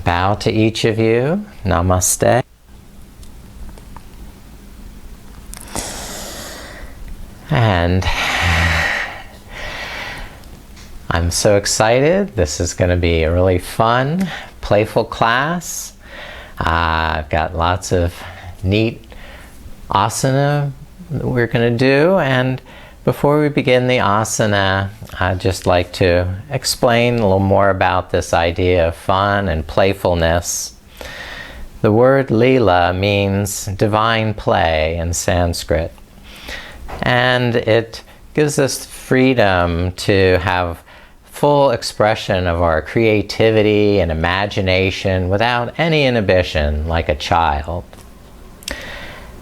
Bow to each of you. Namaste. And I'm so excited. This is going to be a really fun, playful class. I've got lots of neat asana that we're going to do. And before we begin the asana, I'd just like to explain a little more about this idea of fun and playfulness. The word Līlā means divine play in Sanskrit. And it gives us freedom to have full expression of our creativity and imagination without any inhibition, like a child.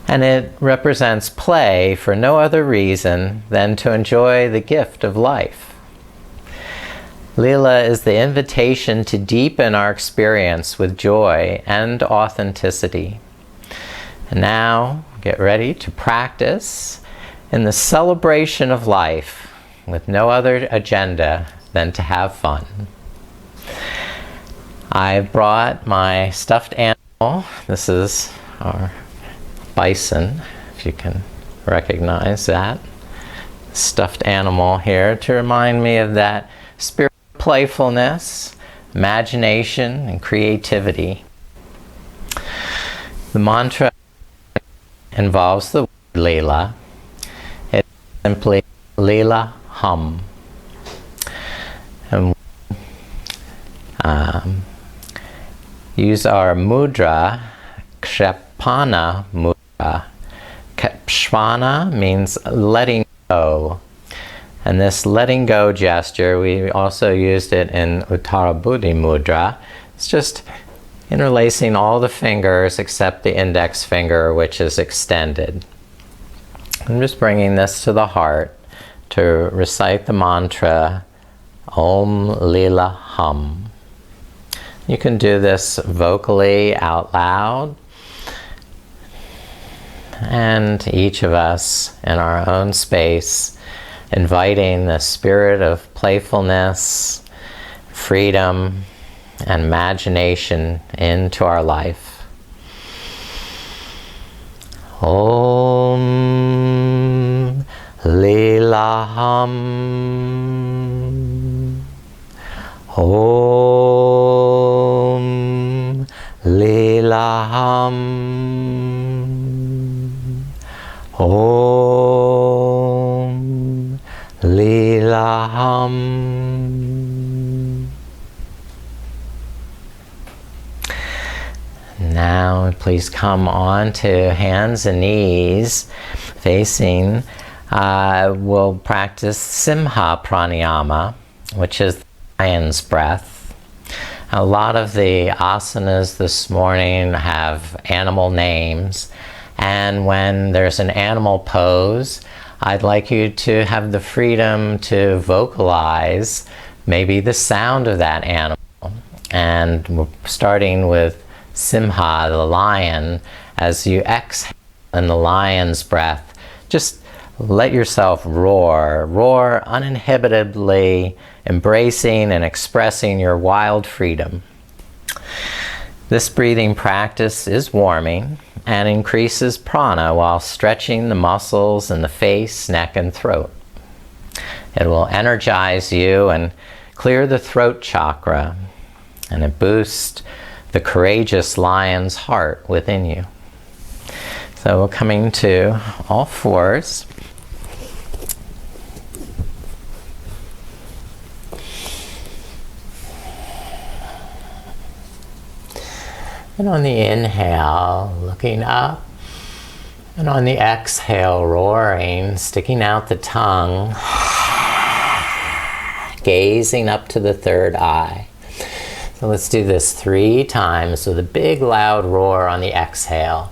And it represents play for no other reason than to enjoy the gift of life. Līlā is the invitation to deepen our experience with joy and authenticity. And now, get ready to practice in the celebration of life with no other agenda than to have fun. I've brought my stuffed animal. This is our bison, if you can recognize that. Stuffed animal here to remind me of that spirit of playfulness, imagination, and creativity. The mantra involves the word Līlā. It's simply Līlā hum. And use our mudra, kshapana mudra. Kshapana means letting go. And this letting go gesture, we also used it in Uttara Buddhi mudra. It's just interlacing all the fingers except the index finger, which is extended. I'm just bringing this to the heart to recite the mantra Om Līlā hum. You can do this vocally out loud. And each of us in our own space, inviting the spirit of playfulness, freedom, and imagination into our life. Om Līlā hum. Om Līlā hum. Om Līlā hum. Now please come on to hands and knees facing. We'll practice Simha Pranayama, which is the lion's breath. A lot of the asanas this morning have animal names. And when there's an animal pose, I'd like you to have the freedom to vocalize maybe the sound of that animal. And we're starting with Simha, the lion. As you exhale in the lion's breath, just let yourself roar. Roar uninhibitedly, embracing and expressing your wild freedom. This breathing practice is warming and increases prana while stretching the muscles in the face, neck, and throat. It will energize you and clear the throat chakra, and it boosts the courageous lion's heart within you. So we're coming to all fours. And on the inhale, looking up. And on the exhale, roaring, sticking out the tongue, gazing up to the third eye. So let's do this 3 times with a big loud roar on the exhale.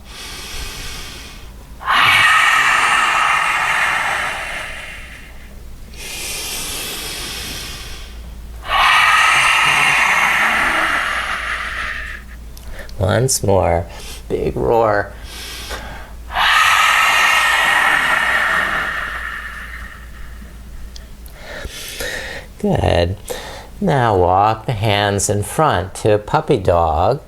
Once more, big roar. Good. Now walk the hands in front to a puppy dog.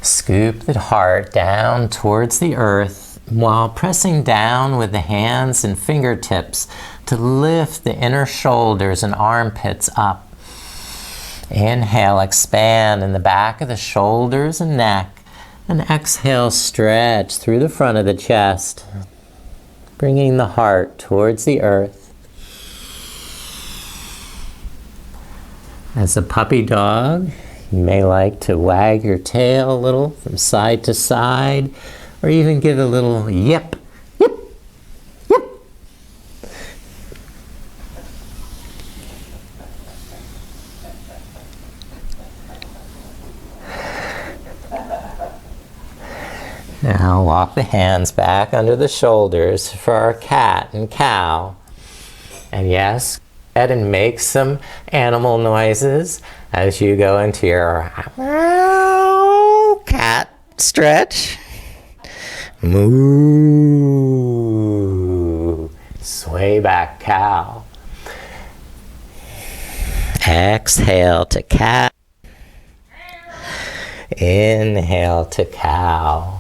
Scoop the heart down towards the earth while pressing down with the hands and fingertips to lift the inner shoulders and armpits up. Inhale, expand in the back of the shoulders and neck. And exhale, stretch through the front of the chest, bringing the heart towards the earth. As a puppy dog, you may like to wag your tail a little from side to side, or even give a little yip, yip, yip. Now walk the hands back under the shoulders for our cat and cow. And yes, go ahead and make some animal noises as you go into your cat stretch. Moo. Sway back, cow. Exhale to cat. Inhale to cow.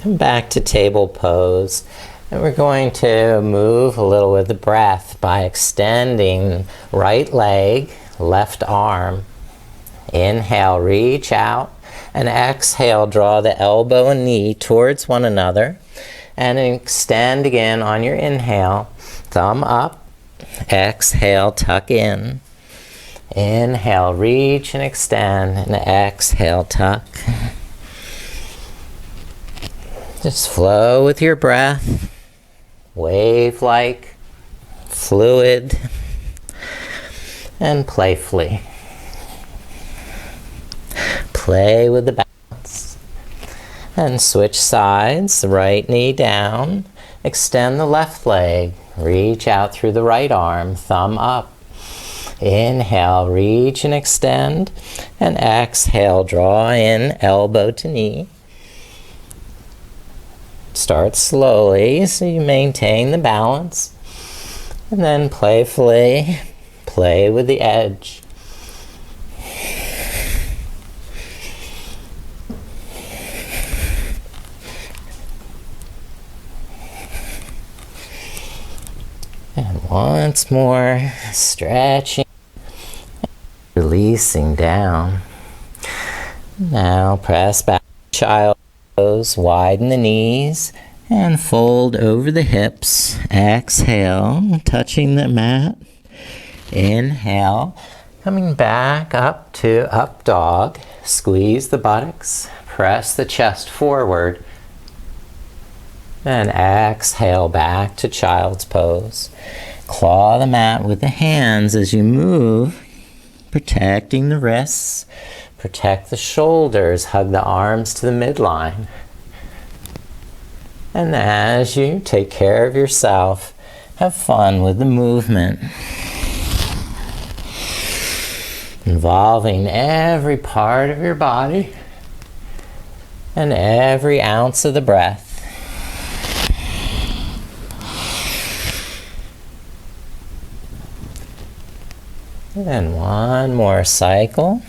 Come back to table pose, and we're going to move a little with the breath by extending right leg, left arm. Inhale, reach out, and exhale, draw the elbow and knee towards one another, and extend again on your inhale, thumb up, exhale, tuck in. Inhale, reach and extend, and exhale, tuck. Just flow with your breath, wave-like, fluid, and playfully. Play with the balance. And switch sides, the right knee down, extend the left leg, reach out through the right arm, thumb up. Inhale, reach and extend, and exhale, draw in elbow to knee. Start slowly so you maintain the balance, and then playfully play with the edge. And once more, stretching, releasing down. Now press back, child. Widen the knees and fold over the hips. Exhale, touching the mat. Inhale, coming back up to up dog. Squeeze the buttocks, press the chest forward. And exhale back to child's pose. Claw the mat with the hands as you move, protecting the wrists. Protect the shoulders, hug the arms to the midline. And as you take care of yourself, have fun with the movement. Involving every part of your body and every ounce of the breath. And one more cycle.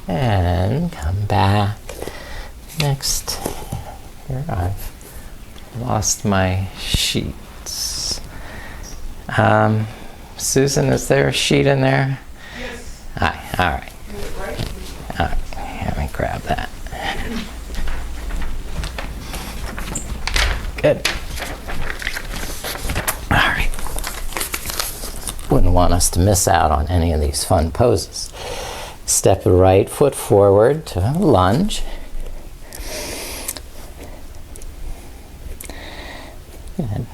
And come back. Next, here I've lost my sheets. Susan, is there a sheet in there? Yes. Hi, all right. All right, let me grab that. Good. All right. Wouldn't want us to miss out on any of these fun poses. Step the right foot forward to a lunge. Good.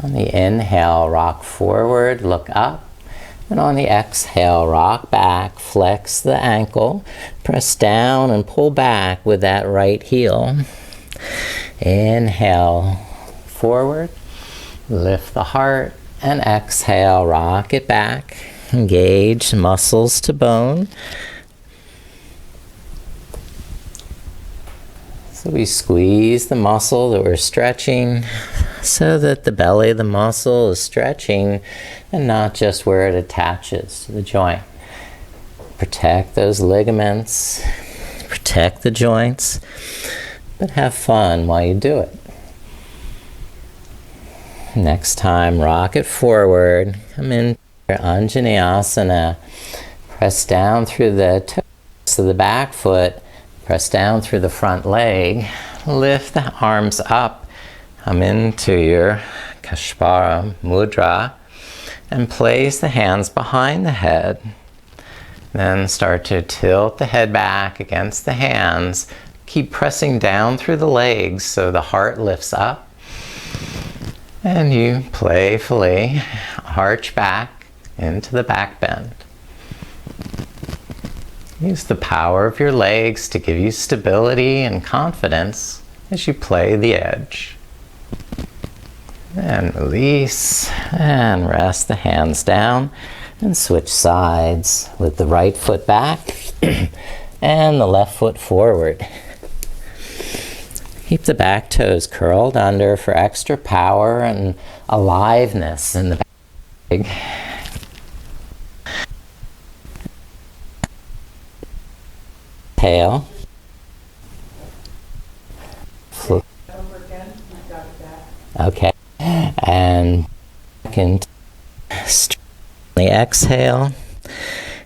On the inhale, rock forward, look up. And on the exhale, rock back, flex the ankle, press down and pull back with that right heel. Inhale forward, lift the heart, and exhale, rock it back. Engage muscles to bone. So we squeeze the muscle that we're stretching so that the belly of the muscle is stretching and not just where it attaches to the joint. Protect those ligaments, protect the joints, but have fun while you do it. Next time, rock it forward. Come in for Anjaneyasana. Press down through the toes of the back foot. Press down through the front leg. Lift the arms up. Come into your Kashpara Mudra. And place the hands behind the head. Then start to tilt the head back against the hands. Keep pressing down through the legs so the heart lifts up. And you playfully arch back into the back bend. Use the power of your legs to give you stability and confidence as you play the edge. And release and rest the hands down and switch sides with the right foot back and the left foot forward. Keep the back toes curled under for extra power and aliveness in the back. Tail. Okay. And back into the exhale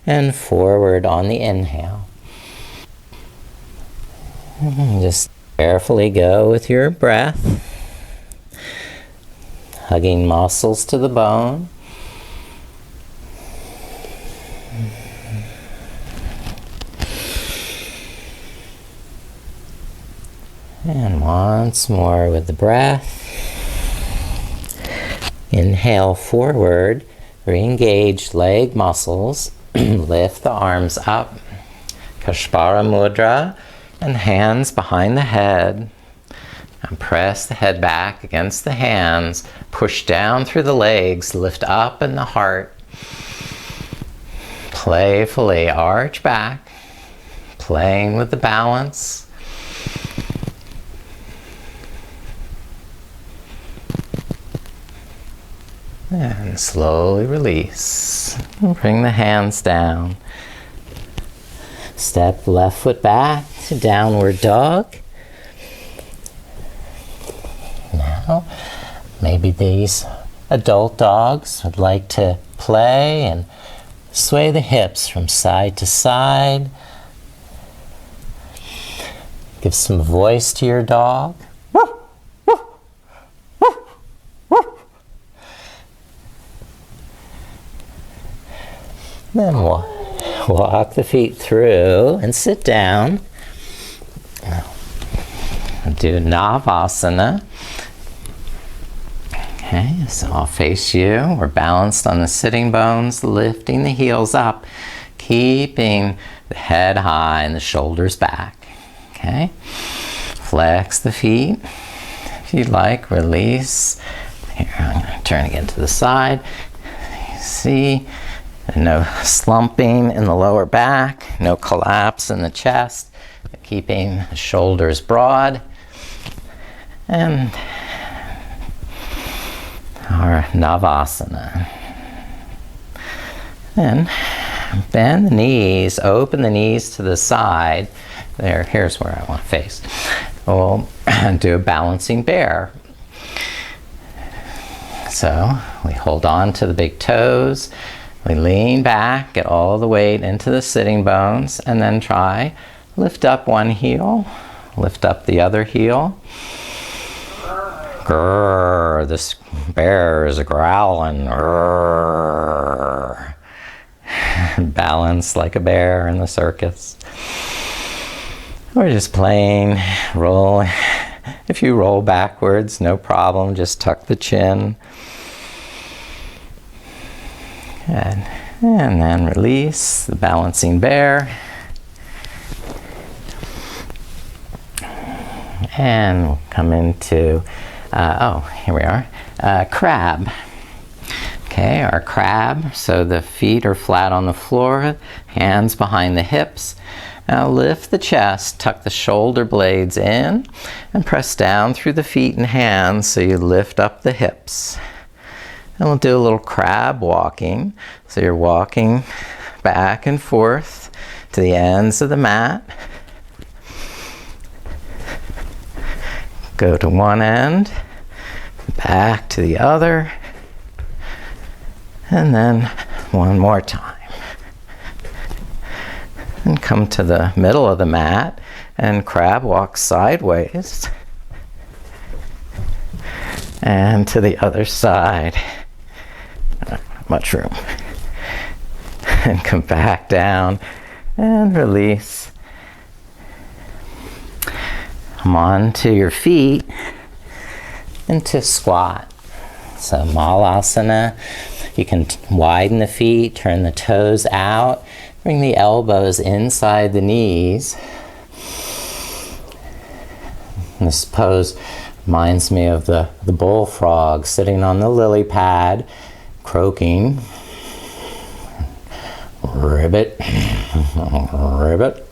and forward on the inhale. Just carefully go with your breath, hugging muscles to the bone. And once more with the breath. Inhale forward, re-engage leg muscles, lift the arms up, Kashpara Mudra, and hands behind the head. And press the head back against the hands, push down through the legs, lift up in the heart. Playfully arch back, playing with the balance. And slowly release. Bring the hands down. Step left foot back to downward dog. Now, maybe these adult dogs would like to play and sway the hips from side to side. Give some voice to your dog. Then walk the feet through and sit down. Do Navasana. Okay, so I'll face you. We're balanced on the sitting bones, lifting the heels up, keeping the head high and the shoulders back. Okay, flex the feet. If you'd like, release. Here, I'm going to turn again to the side. You see? No slumping in the lower back, no collapse in the chest, keeping the shoulders broad. And our Navasana. Then bend the knees, open the knees to the side. There, here's where I want to face. We'll do a balancing bear. So we hold on to the big toes. We lean back, get all the weight into the sitting bones, and then try lift up one heel, lift up the other heel. Grrr, this bear is growling. Grrr. Balance like a bear in the circus. We're just playing, roll. If you roll backwards, no problem, just tuck the chin. And then release the balancing bear. And we'll come into, here we are, crab. Okay, our crab, so the feet are flat on the floor, hands behind the hips. Now lift the chest, tuck the shoulder blades in, and press down through the feet and hands so you lift up the hips. And we'll do a little crab walking. So you're walking back and forth to the ends of the mat. Go to one end, back to the other, and then one more time. And come to the middle of the mat and crab walk sideways. And to the other side. Not much room. And come back down and release. Come on to your feet into squat. So Malasana, you can widen the feet, turn the toes out, bring the elbows inside the knees. This pose reminds me of the bullfrog sitting on the lily pad, croaking. Ribbit, ribbit.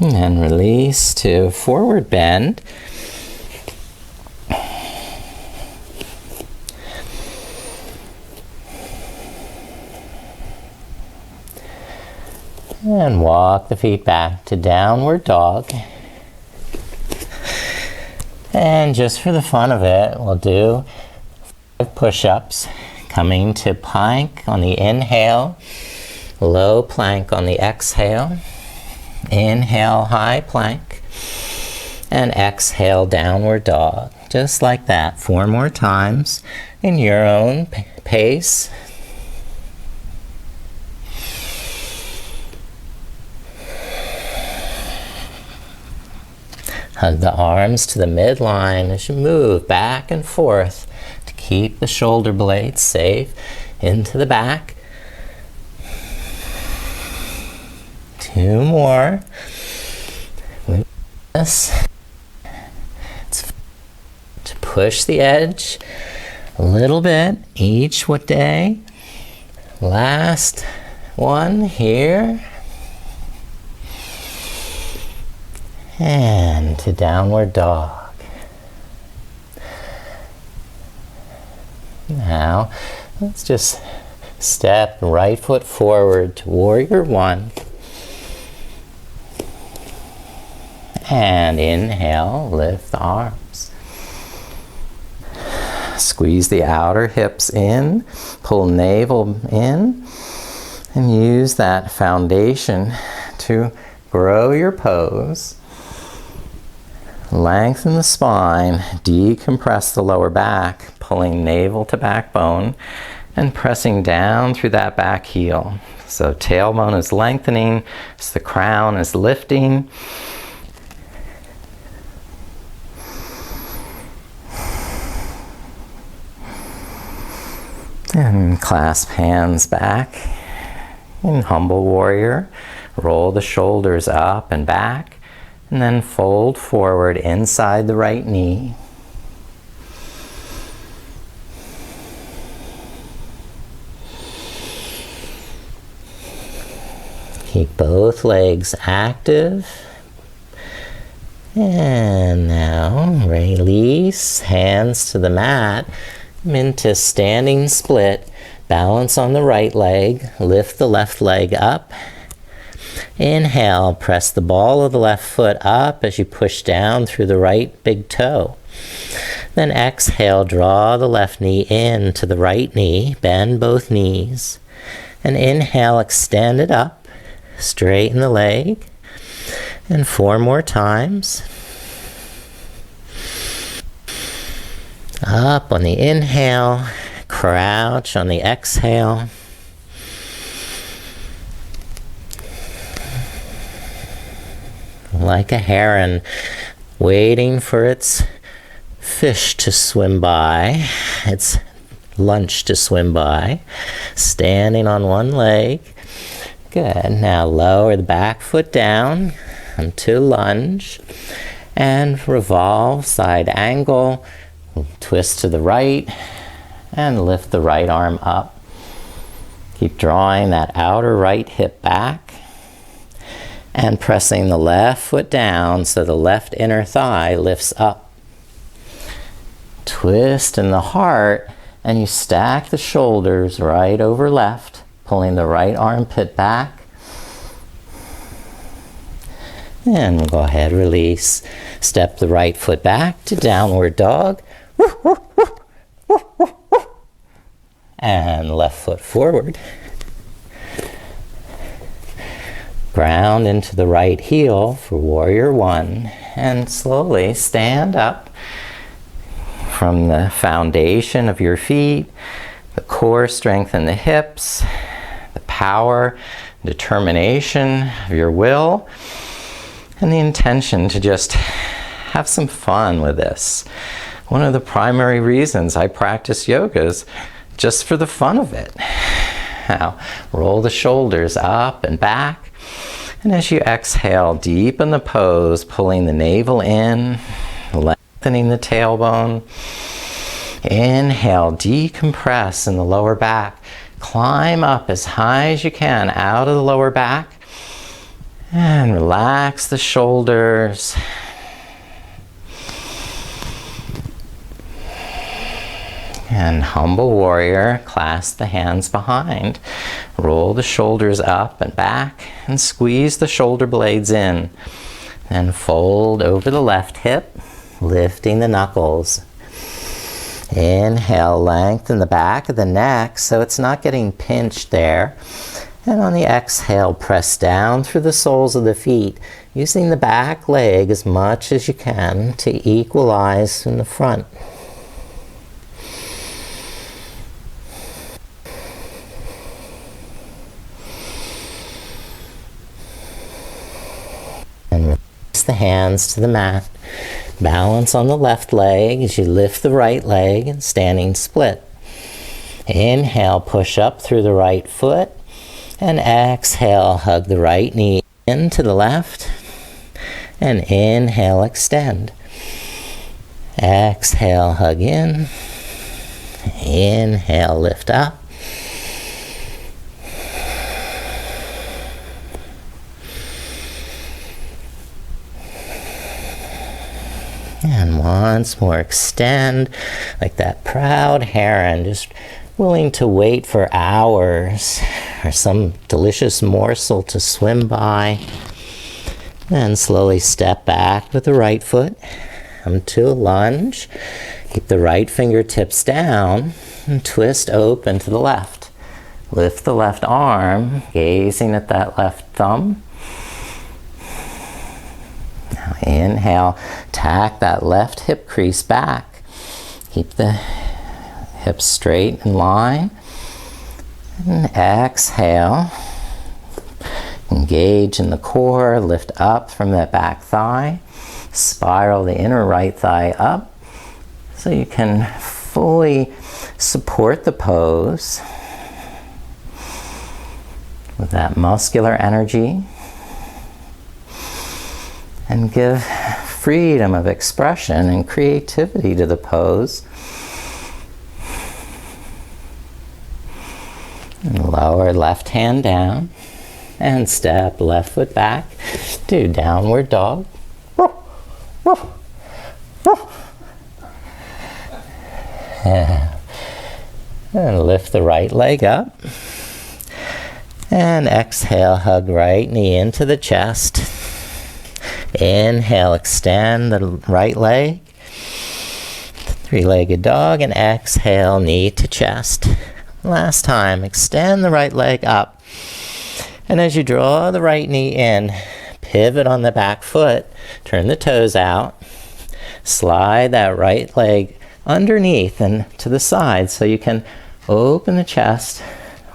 And release to forward bend. And walk the feet back to downward dog. And just for the fun of it, we'll do 5 push-ups, coming to plank on the inhale, low plank on the exhale. Inhale, high plank, and exhale, downward dog. Just like that, 4 more times in your own pace. Hug the arms to the midline as you move back and forth to keep the shoulder blades safe into the back. 2 more. This. It's to push the edge a little bit each day. Last one here. And to downward dog. Now, let's just step right foot forward to warrior 1. And inhale, lift the arms. Squeeze the outer hips in, pull navel in, and use that foundation to grow your pose. Lengthen the spine, decompress the lower back, pulling navel to backbone, and pressing down through that back heel. So tailbone is lengthening, so the crown is lifting. And clasp hands back in humble warrior. Roll the shoulders up and back, and then fold forward inside the right knee. Keep both legs active. And now release, hands to the mat. Into standing split, balance on the right leg, lift the left leg up. Inhale, press the ball of the left foot up as you push down through the right big toe. Then exhale, draw the left knee in to the right knee, bend both knees. And inhale, extend it up, straighten the leg. And 4 more times. Up on the inhale, crouch on the exhale. Like a heron waiting for its fish to swim by, its lunge to swim by. Standing on one leg. Good. Now lower the back foot down into lunge. And revolve, side angle. Twist to the right. And lift the right arm up. Keep drawing that outer right hip back. And pressing the left foot down so the left inner thigh lifts up. Twist in the heart, and you stack the shoulders right over left, pulling the right armpit back. And we'll go ahead, release. Step the right foot back to downward dog. And left foot forward. Ground into the right heel for warrior one, and slowly stand up from the foundation of your feet, the core strength in the hips, the power, determination of your will, and the intention to just have some fun with this. One of the primary reasons I practice yoga is just for the fun of it. Now, roll the shoulders up and back. And as you exhale, deepen the pose, pulling the navel in, lengthening the tailbone. Inhale, decompress in the lower back. Climb up as high as you can out of the lower back. And relax the shoulders. And humble warrior, clasp the hands behind. Roll the shoulders up and back and squeeze the shoulder blades in. Then fold over the left hip, lifting the knuckles. Inhale, lengthen the back of the neck so it's not getting pinched there. And on the exhale, press down through the soles of the feet, using the back leg as much as you can to equalize in the front. And release the hands to the mat. Balance on the left leg as you lift the right leg and standing split. Inhale, push up through the right foot. And exhale, hug the right knee into the left. And inhale, extend. Exhale, hug in. Inhale, lift up. And once more, extend like that proud heron, just willing to wait for hours or some delicious morsel to swim by. Then slowly step back with the right foot. Come to a lunge. Keep the right fingertips down and twist open to the left. Lift the left arm, gazing at that left thumb. Now inhale, tack that left hip crease back. Keep the hips straight in line. And exhale. Engage in the core, lift up from that back thigh. Spiral the inner right thigh up so you can fully support the pose with that muscular energy. And give freedom of expression and creativity to the pose. And lower left hand down. And step left foot back. Do downward dog. And lift the right leg up. And exhale, hug right knee into the chest. Inhale, extend the right leg. Three-legged dog, and exhale, knee to chest. Last time, extend the right leg up. And as you draw the right knee in, pivot on the back foot, turn the toes out, slide that right leg underneath and to the side so you can open the chest,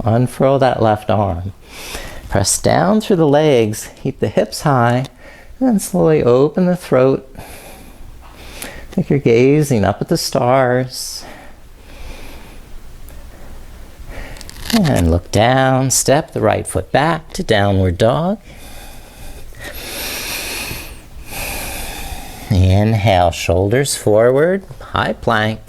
unfurl that left arm. Press down through the legs, keep the hips high, and slowly open the throat like you're gazing up at the stars. And look down, step the right foot back to downward dog. Inhale, shoulders forward, high plank.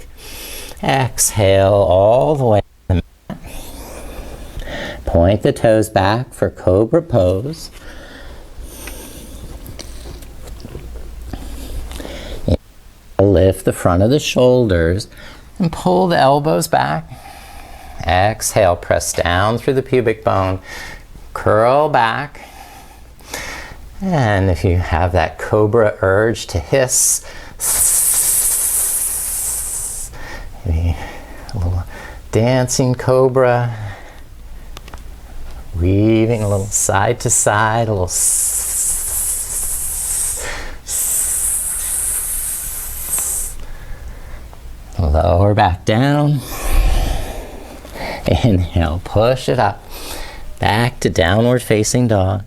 Exhale all the way to the mat. Point the toes back for cobra pose. Lift the front of the shoulders and pull the elbows back. Exhale, press down through the pubic bone, curl back. And if you have that cobra urge to hiss, maybe a little dancing cobra, weaving a little side to side, a little lower back down. Inhale, push it up. Back to downward facing dog.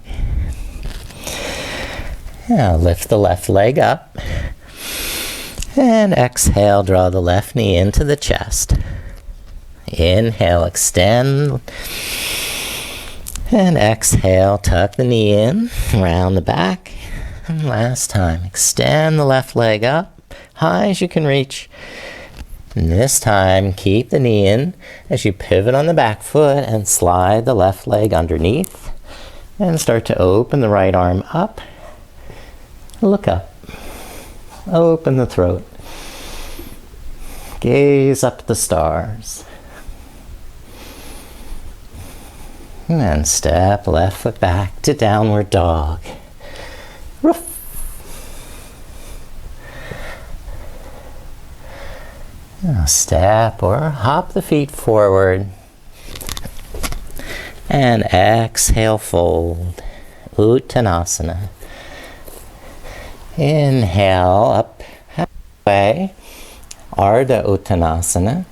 Now lift the left leg up. And exhale, draw the left knee into the chest. Inhale, extend. And exhale, tuck the knee in, round the back. And last time, extend the left leg up, high as you can reach. And this time, keep the knee in as you pivot on the back foot and slide the left leg underneath. And start to open the right arm up. Look up. Open the throat. Gaze up at the stars. And then step left foot back to downward dog. Roof. Now step or hop the feet forward. And exhale, fold. Uttanasana. Inhale, up halfway. Ardha Uttanasana.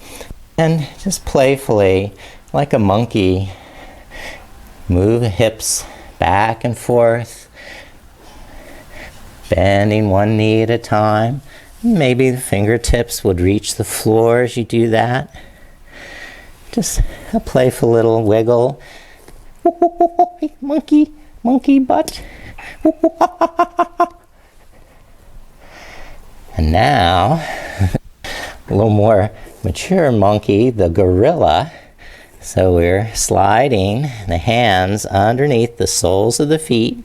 And just playfully, like a monkey, move the hips back and forth, bending one knee at a time. Maybe the fingertips would reach the floor as you do that. Just a playful little wiggle. Monkey, monkey butt. And now, a little more mature monkey, the gorilla. So we're sliding the hands underneath the soles of the feet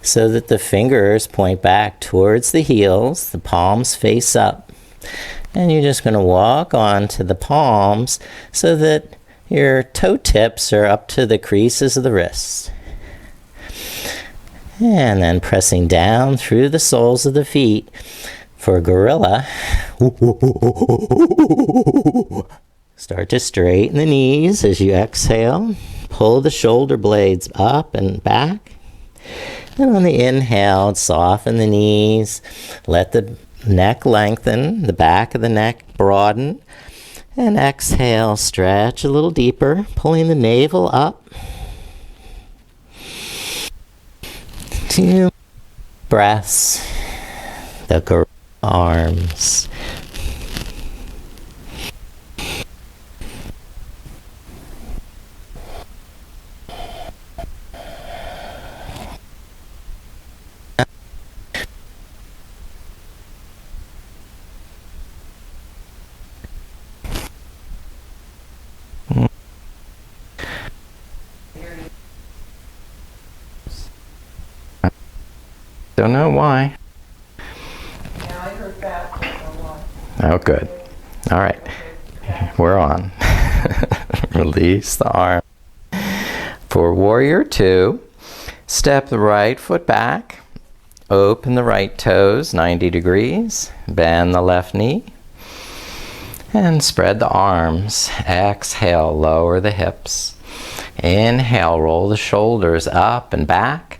so that the fingers point back towards the heels, the palms face up. And you're just going to walk onto the palms so that your toe tips are up to the creases of the wrists. And then pressing down through the soles of the feet for gorilla. Start to straighten the knees as you exhale. Pull the shoulder blades up and back. And on the inhale, soften the knees. Let the neck lengthen, the back of the neck broaden. And exhale, stretch a little deeper, pulling the navel up. 2 breaths. The gorilla arms. Don't know why. Yeah, I heard that. I don't know why. Oh, good. All right. We're on. Release the arm. For warrior 2, step the right foot back. Open the right toes 90 degrees. Bend the left knee. And spread the arms. Exhale, lower the hips. Inhale, roll the shoulders up and back.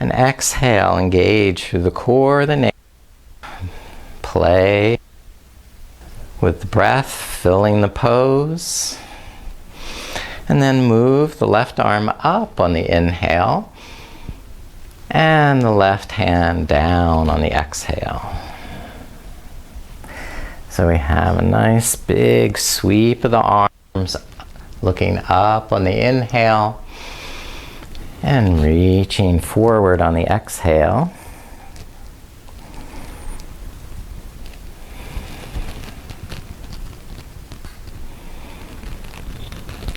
And exhale, engage through the core of the neck. Play with the breath, filling the pose. And then move the left arm up on the inhale. And the left hand down on the exhale. So we have a nice big sweep of the arms Looking up on the inhale and reaching forward on the exhale.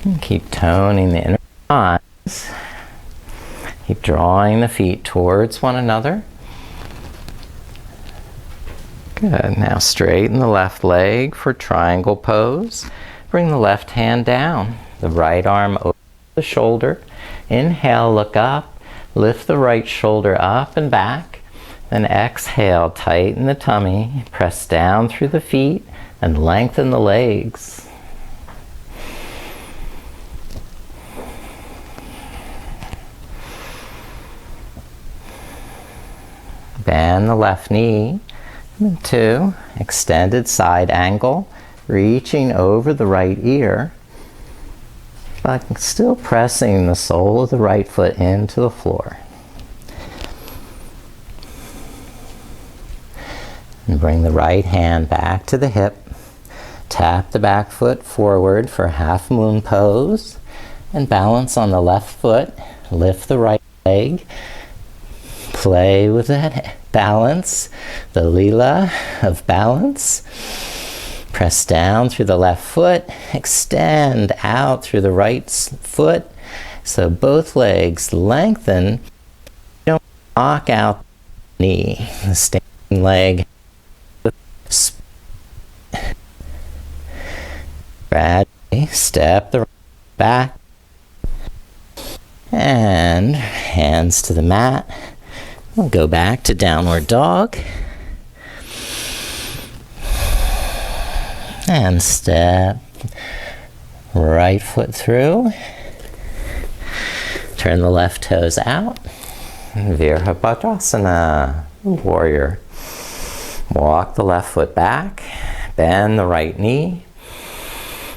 And keep toning the inner thighs. Keep drawing the feet towards one another. Good. Now straighten the left leg for triangle pose. Bring the left hand down. The right arm over the shoulder. Inhale, look up. Lift the right shoulder up and back. Then exhale, tighten the tummy. Press down through the feet and lengthen the legs. Bend the left knee into extended side angle, reaching over the right ear, but still pressing the sole of the right foot into the floor. And bring the right hand back to the hip. Tap the back foot forward for half moon pose and balance on the left foot. Lift the right leg. Play with that balance, the Līlā of balance. Press down through the left foot, extend out through the right foot, so both legs lengthen. Don't knock out the knee. The standing leg. Gradually step the right back and hands to the mat. We'll go back to downward dog. And step right foot through. Turn the left toes out. Virabhadrasana, warrior. Walk the left foot back. Bend the right knee.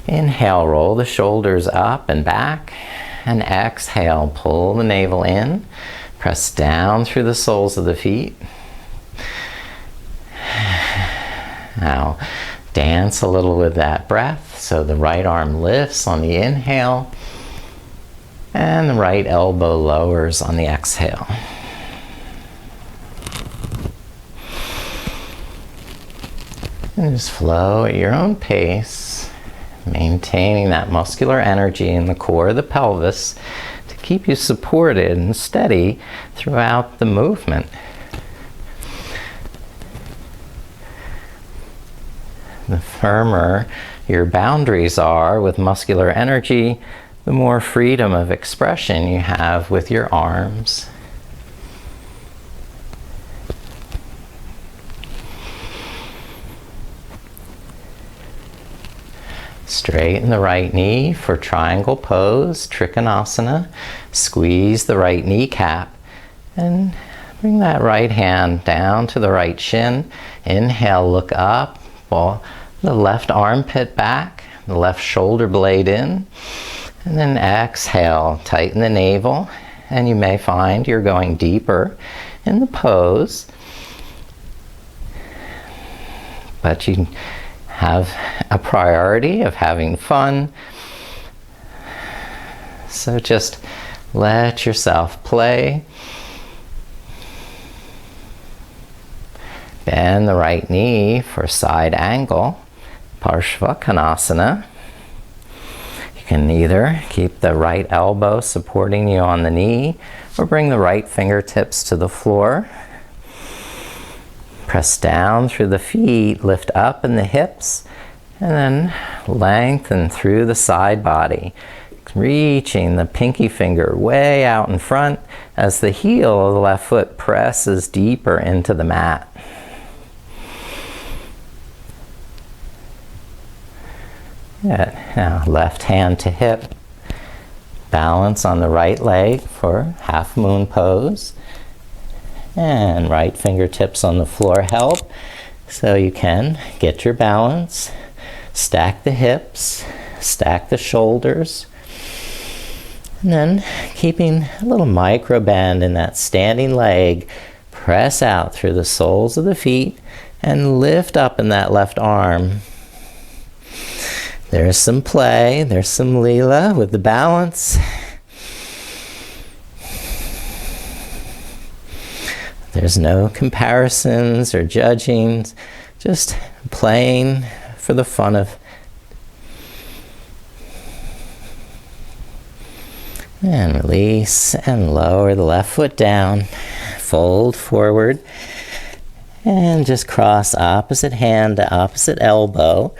Inhale, roll the shoulders up and back. And exhale, pull the navel in. Press down through the soles of the feet. Now, dance a little with that breath. So the right arm lifts on the inhale and the right elbow lowers on the exhale. And just flow at your own pace, maintaining that muscular energy in the core of the pelvis to keep you supported and steady throughout the movement. The firmer your boundaries are with muscular energy, the more freedom of expression you have with your arms. Straighten the right knee for triangle pose, Trikonasana. Squeeze the right kneecap and bring that right hand down to the right shin. Inhale, look up. Pull the left armpit back, the left shoulder blade in, and then exhale, tighten the navel, and you may find you're going deeper in the pose, but you have a priority of having fun, so just let yourself play. Bend the right knee for side angle, Parshvakonasana. You can either keep the right elbow supporting you on the knee or bring the right fingertips to the floor. Press down through the feet, lift up in the hips, and then lengthen through the side body, reaching the pinky finger way out in front as the heel of the left foot presses deeper into the mat. Good. Now left hand to hip. Balance on the right leg for half moon pose. And right fingertips on the floor help so you can get your balance. Stack the hips, stack the shoulders. And then keeping a little micro bend in that standing leg, press out through the soles of the feet and lift up in that left arm. There's some play, there's some Līlā with the balance. There's no comparisons or judgings, just playing for the fun of. And release and lower the left foot down, fold forward, and just cross opposite hand to opposite elbow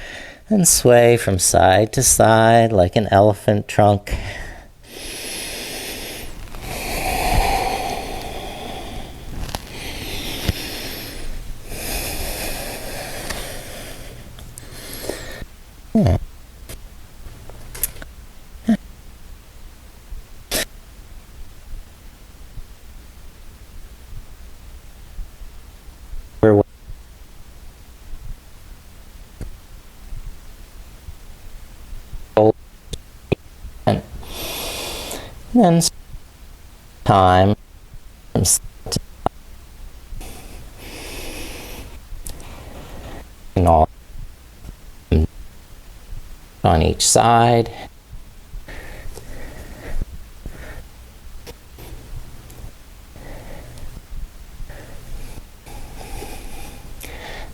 and sway from side to side like an elephant trunk. And then time and all on each side.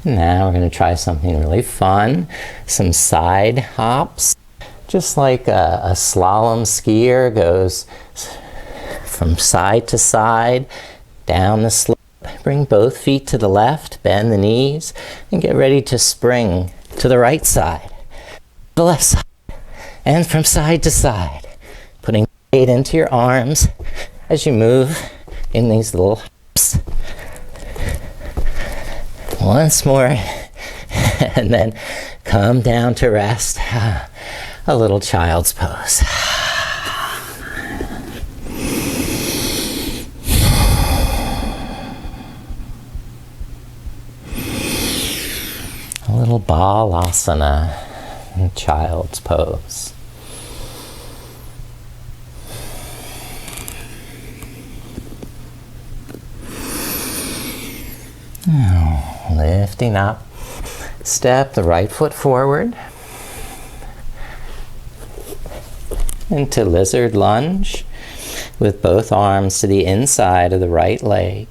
Now we're going to try something really fun, some side hops. Just like a slalom skier goes from side to side, down the slope. Bring both feet to the left, bend the knees, and get ready to spring to the right side, the left side, and from side to side. Putting weight into your arms as you move in these little hops. Once more, and then come down to rest. A little child's pose. A little balasana, child's pose. Now, lifting up, step the right foot forward. Into lizard lunge with both arms to the inside of the right leg.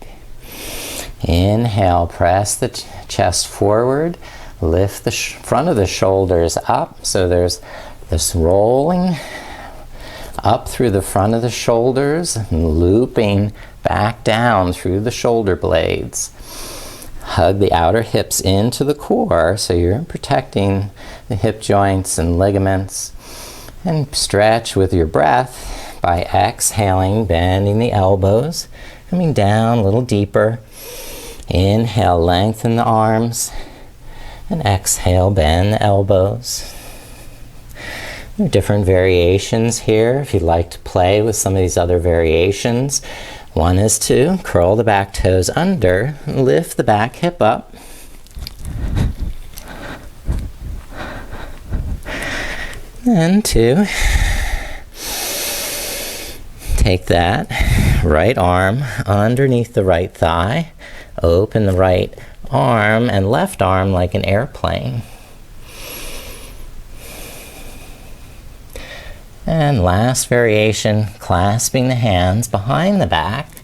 Inhale, press the chest forward, lift the front of the shoulders up, so there's this rolling up through the front of the shoulders and looping back down through the shoulder blades. Hug the outer hips into the core, so you're protecting the hip joints and ligaments. And stretch with your breath by exhaling, bending the elbows, coming down a little deeper. Inhale, lengthen the arms, and exhale, bend the elbows. There are different variations here if you'd like to play with some of these other variations. One is to curl the back toes under, lift the back hip up. And to take that right arm underneath the right thigh, open the right arm and left arm like an airplane. And last variation, clasping the hands behind the back,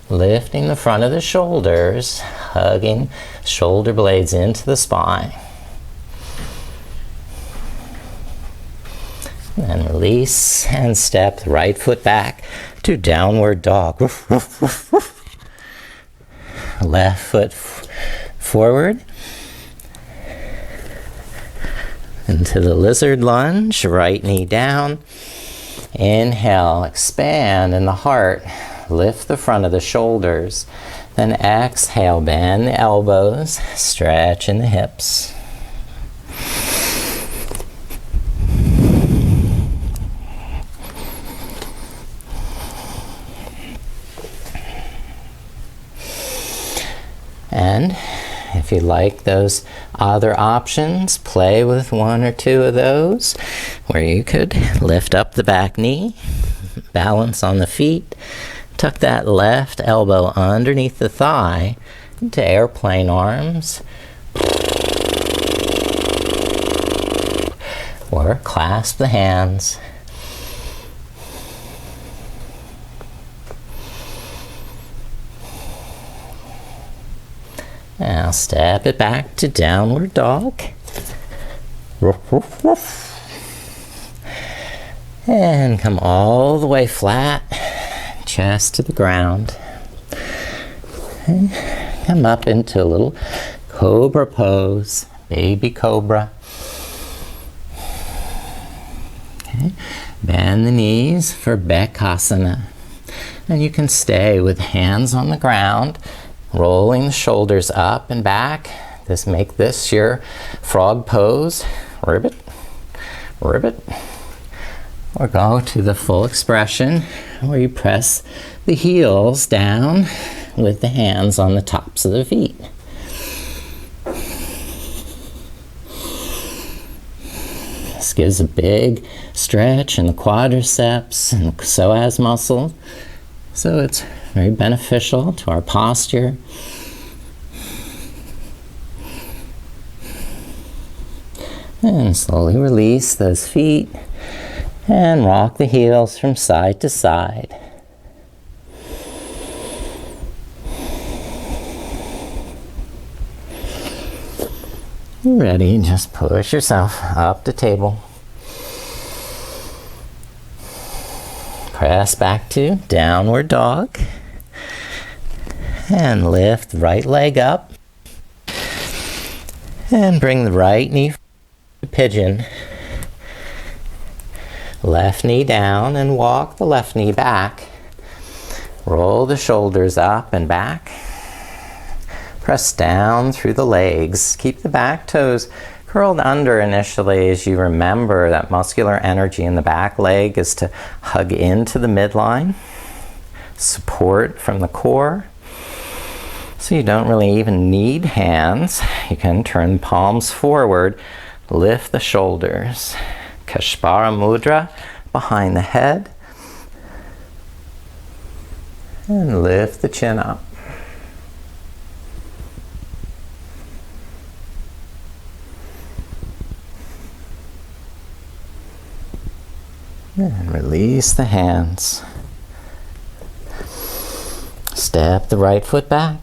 lifting the front of the shoulders, hugging shoulder blades into the spine. And release and step the right foot back to downward dog. Left foot forward into the lizard lunge, right knee down. Inhale, expand in the heart, lift the front of the shoulders. Then exhale, bend the elbows, stretch in the hips. And if you like those other options, play with one or two of those, where you could lift up the back knee, balance on the feet, tuck that left elbow underneath the thigh into airplane arms. or clasp the hands. Now step it back to downward dog. Ruff, ruff, ruff. And come all the way flat, chest to the ground. And come up into a little cobra pose, baby cobra. Okay. Bend the knees for Bekasana. And you can stay with hands on the ground, rolling the shoulders up and back. Make this your frog pose. Ribbit, ribbit. Or go to the full expression where you press the heels down with the hands on the tops of the feet. This gives a big stretch in the quadriceps and psoas muscle. So it's very beneficial to our posture. And slowly release those feet and rock the heels from side to side. You're ready, just push yourself up to table. Press back to downward dog. And lift the right leg up. And bring the right knee to pigeon. Left knee down and walk the left knee back. Roll the shoulders up and back. Press down through the legs. Keep the back toes curled under initially as you remember that muscular energy in the back leg is to hug into the midline. Support from the core. So you don't really even need hands. You can turn palms forward, lift the shoulders. Kashpara mudra behind the head. And lift the chin up. And release the hands. Step the right foot back.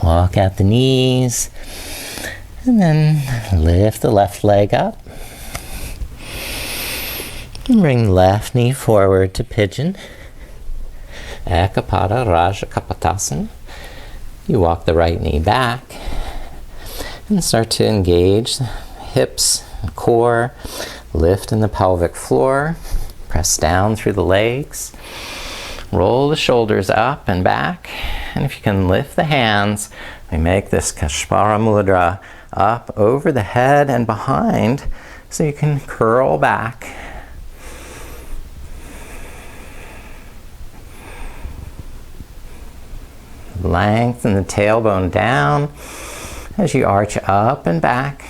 Walk out the knees. And then lift the left leg up. And bring the left knee forward to pigeon. Ekapada Raja Kapotasana. You walk the right knee back. And start to engage the hips, core. Lift in the pelvic floor. Press down through the legs. Roll the shoulders up and back. And if you can lift the hands, we make this Kashpara mudra up over the head and behind so you can curl back. Lengthen the tailbone down as you arch up and back,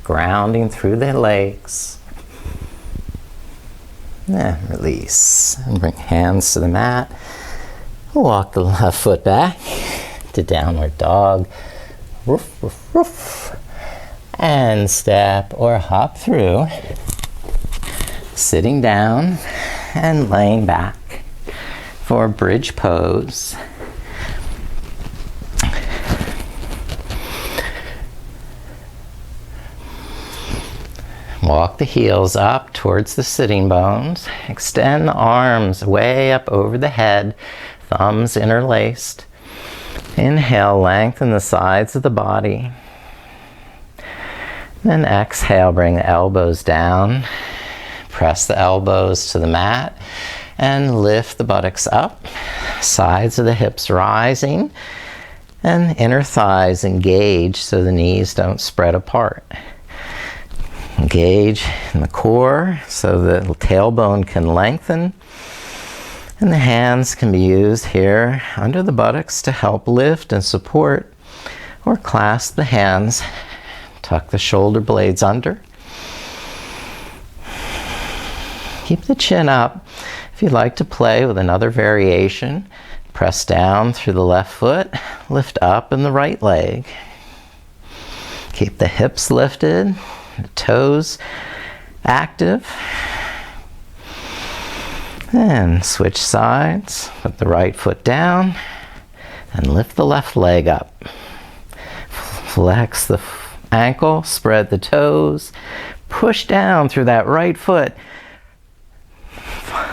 grounding through the legs. And release. And bring hands to the mat. Walk the left foot back to downward dog. Woof, woof, woof. And step or hop through. Sitting down and laying back for bridge pose. Walk the heels up towards the sitting bones. Extend the arms way up over the head, thumbs interlaced. Inhale, lengthen the sides of the body. Then exhale, bring the elbows down. Press the elbows to the mat and lift the buttocks up. Sides of the hips rising and inner thighs engage so the knees don't spread apart. Engage in the core so the tailbone can lengthen. And the hands can be used here under the buttocks to help lift and support, or clasp the hands, tuck the shoulder blades under. Keep the chin up. If you'd like to play with another variation, press down through the left foot, lift up in the right leg. Keep the hips lifted, the toes active. And switch sides. Put the right foot down and lift the left leg up. Flex the ankle, spread the toes, push down through that right foot.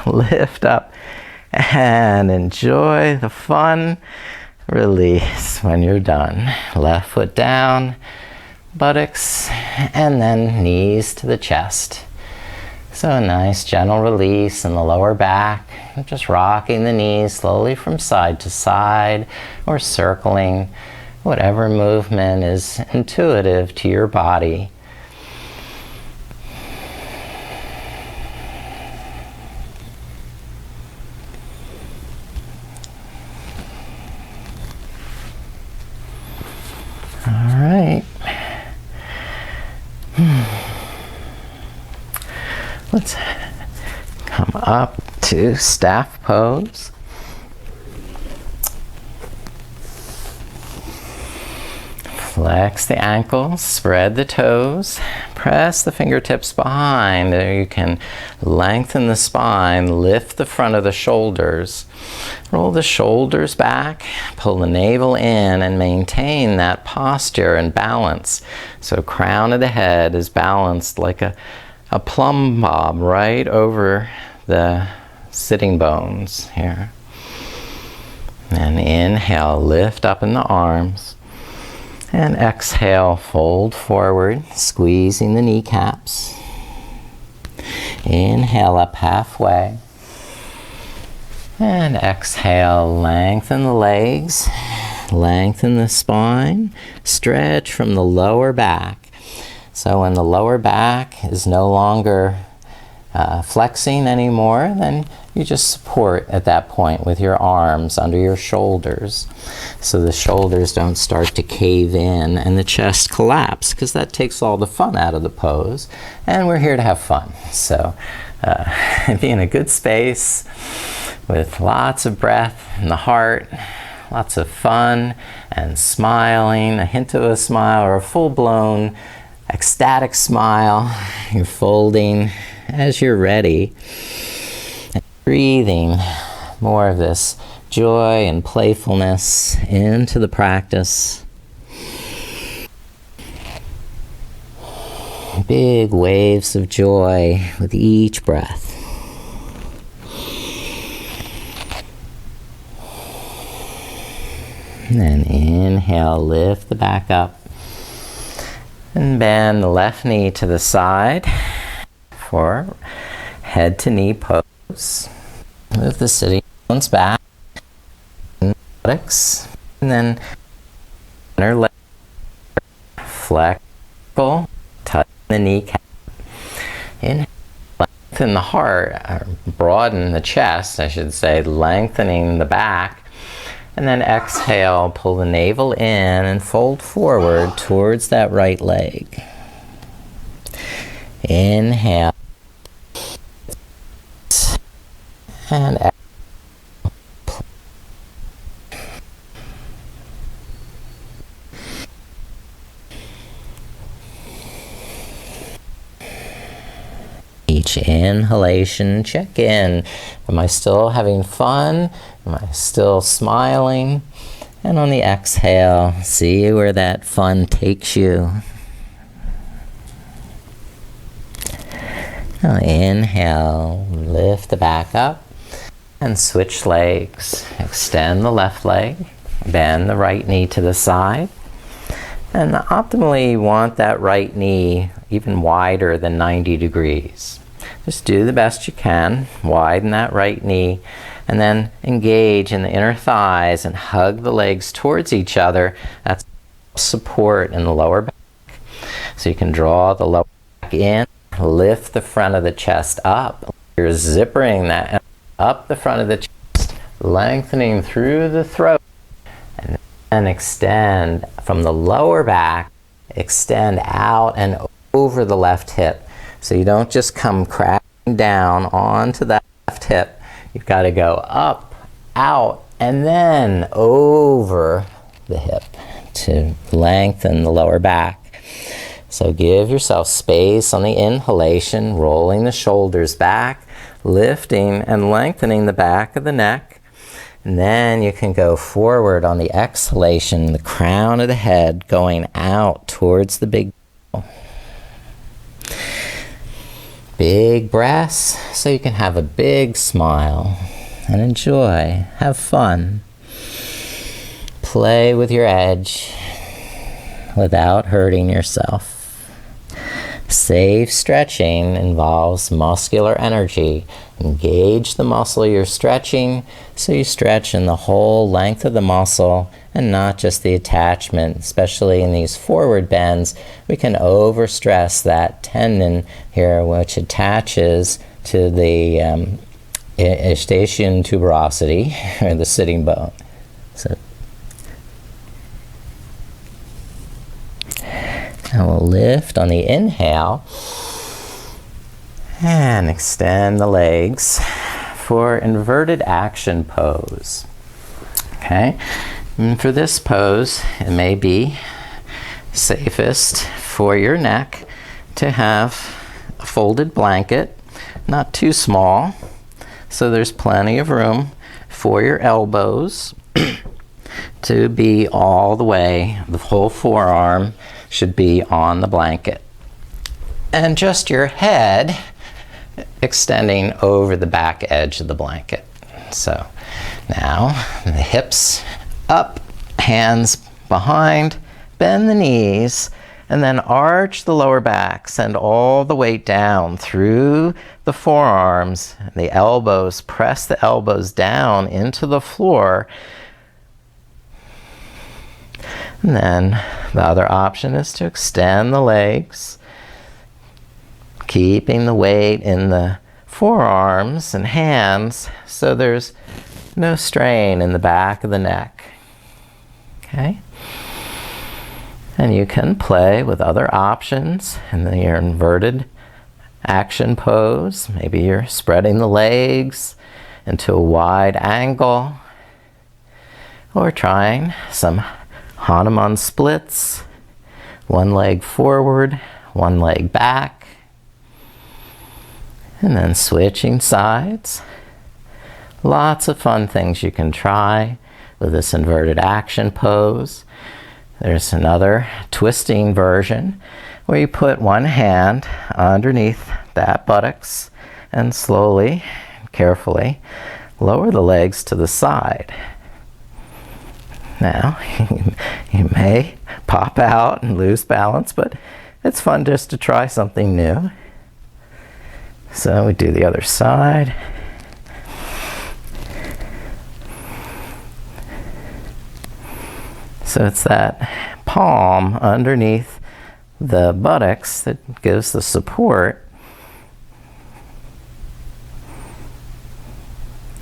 Lift up and enjoy the fun. Release when you're done. Left foot down, buttocks, and then knees to the chest. So a nice gentle release in the lower back. Just rocking the knees slowly from side to side or circling. Whatever movement is intuitive to your body. All right. Let's come up to staff pose. Flex the ankles, spread the toes, press the fingertips behind. There you can lengthen the spine, lift the front of the shoulders. Roll the shoulders back, pull the navel in, and maintain that posture and balance. So crown of the head is balanced like a plumb bob right over the sitting bones here. And inhale, lift up in the arms. And exhale, fold forward, squeezing the kneecaps. Inhale up halfway. And exhale, lengthen the legs, lengthen the spine, stretch from the lower back. So when the lower back is no longer flexing anymore, then you just support at that point with your arms under your shoulders so the shoulders don't start to cave in and the chest collapse, because that takes all the fun out of the pose, and we're here to have fun. So be in a good space with lots of breath in the heart, lots of fun and smiling, a hint of a smile or a full-blown ecstatic smile. You're folding as you're ready. And breathing more of this joy and playfulness into the practice. Big waves of joy with each breath. And then inhale, lift the back up. And bend the left knee to the side for head to knee pose. Move the sitting bones back, buttocks, and then inner leg, flexible, touch the kneecap. Inhale, lengthen the heart, or broaden the chest, I should say, lengthening the back. And then exhale, pull the navel in and fold forward towards that right leg. Inhale. And exhale. Each inhalation, check in. Am I still having fun? Am I still smiling? And on the exhale, see where that fun takes you. Now inhale, lift the back up and switch legs. Extend the left leg, bend the right knee to the side. And optimally, you want that right knee even wider than 90 degrees. Just do the best you can, widen that right knee, and then engage in the inner thighs and hug the legs towards each other. That's support in the lower back. So you can draw the lower back in, lift the front of the chest up. You're zippering that up the front of the chest, lengthening through the throat, and then extend from the lower back, extend out and over the left hip. So you don't just come crashing down onto that left hip. You've got to go up, out, and then over the hip to lengthen the lower back. So give yourself space on the inhalation, rolling the shoulders back, lifting and lengthening the back of the neck. And then you can go forward on the exhalation, the crown of the head going out towards the big toe. Big breaths so you can have a big smile and enjoy, have fun. Play with your edge without hurting yourself. Safe stretching involves muscular energy. Engage the muscle you're stretching so you stretch in the whole length of the muscle and not just the attachment. Especially in these forward bends, we can overstress that tendon here which attaches to the eustachian tuberosity, or the sitting bone. So, and we'll lift on the inhale and extend the legs for inverted action pose. Okay, and for this pose, it may be safest for your neck to have a folded blanket, not too small, so there's plenty of room for your elbows to be all the way, the whole forearm should be on the blanket. And just your head extending over the back edge of the blanket. So now the hips up, hands behind, bend the knees, and then arch the lower back. Send all the weight down through the forearms, the elbows. Press the elbows down into the floor. And then the other option is to extend the legs, keeping the weight in the forearms and hands so there's no strain in the back of the neck. Okay? And you can play with other options in your inverted action pose. Maybe you're spreading the legs into a wide angle, or trying some Hanuman splits, one leg forward, one leg back, and then switching sides. Lots of fun things you can try with this inverted action pose. There's another twisting version where you put one hand underneath that buttocks and slowly, carefully lower the legs to the side. Now, you may pop out and lose balance, but it's fun just to try something new. So we do the other side. So it's that palm underneath the buttocks that gives the support.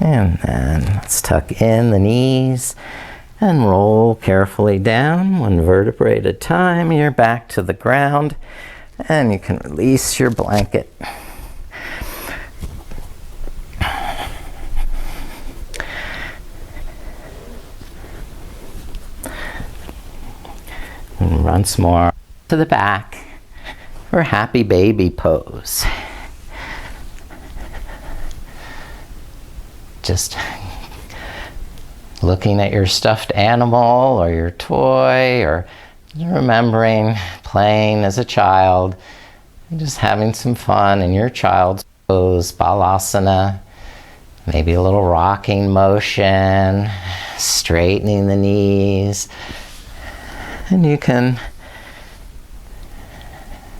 And then let's tuck in the knees and roll carefully down, one vertebrae at a time. You're back to the ground, and you can release your blanket. And once more to the back for happy baby pose. Just looking at your stuffed animal or your toy, or remembering playing as a child, and just having some fun in your child's pose, balasana, maybe a little rocking motion, straightening the knees, and you can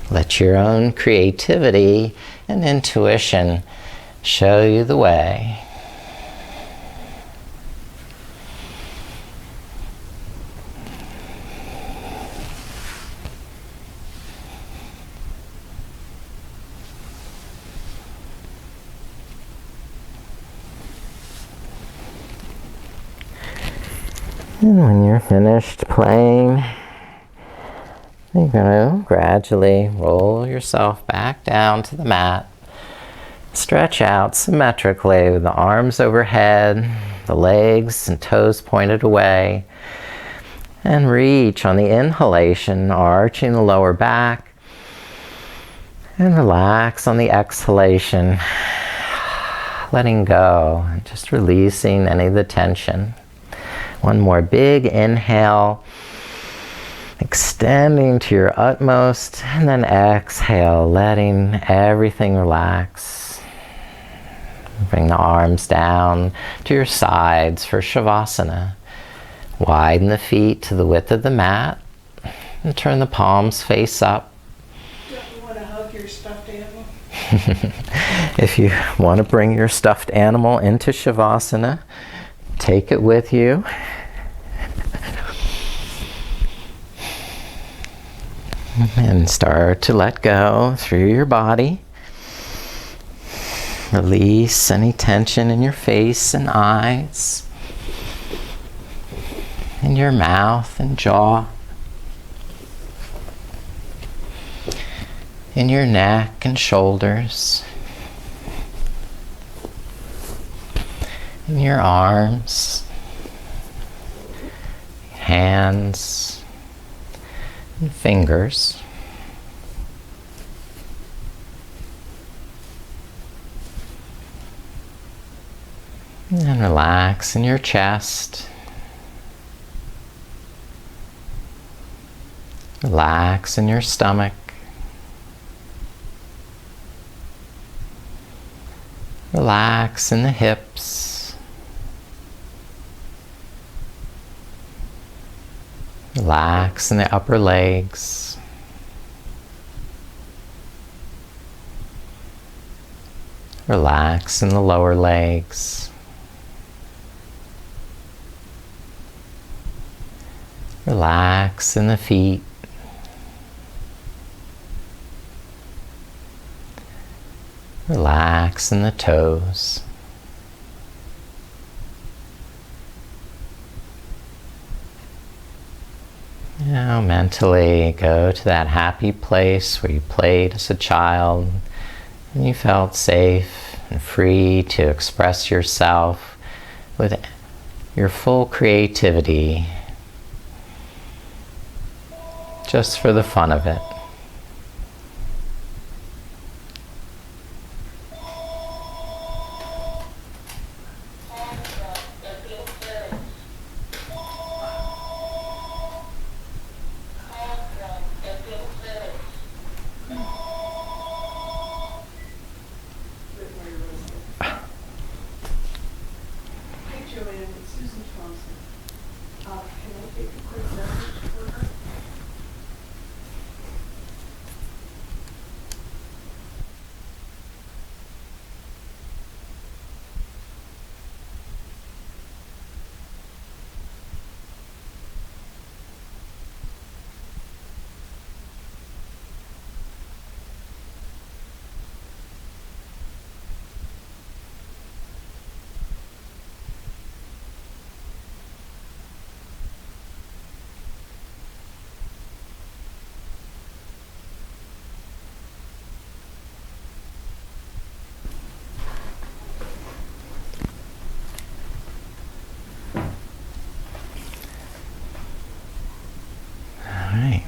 let your own creativity and intuition show you the way. And when you're finished playing, you're going to gradually roll yourself back down to the mat. Stretch out symmetrically with the arms overhead, the legs and toes pointed away. And reach on the inhalation, arching the lower back. And relax on the exhalation, letting go, just releasing any of the tension. One more big inhale, extending to your utmost, and then exhale, letting everything relax. Bring the arms down to your sides for Shavasana. Widen the feet to the width of the mat, and turn the palms face up. Don't you want to hug your stuffed animal? If you want to bring your stuffed animal into Shavasana, take it with you. And start to let go through your body. Release any tension in your face and eyes, in your mouth and jaw, in your neck and shoulders, in your arms, hands, and fingers. And relax in your chest. Relax in your stomach. Relax in the hips. Relax in the upper legs. Relax in the lower legs. Relax in the feet. Relax in the toes. Now mentally go to that happy place where you played as a child and you felt safe and free to express yourself with your full creativity, just for the fun of it. Hey, Joanne, it's Susan Thompson. Can I take a quick message for her? Alright.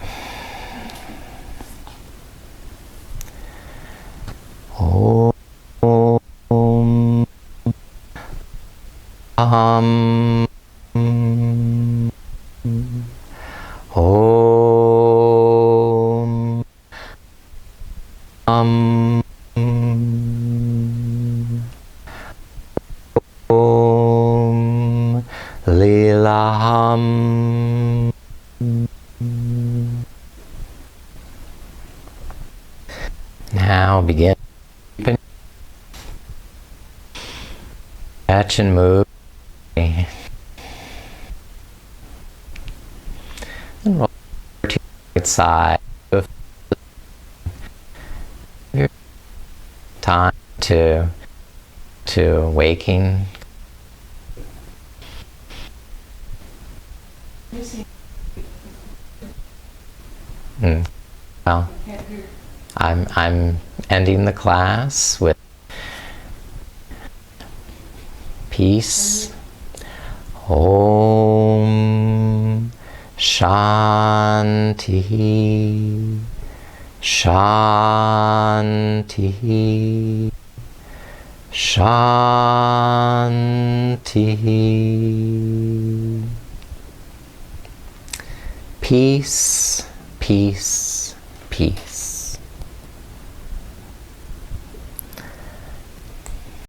Om. Om. Om. Līlā. Now begin. Stretch and move. And roll to the right side. Your time to waking. Well, I'm ending the class with peace. Om Shanti, Shanti, Shanti. Peace, peace, peace.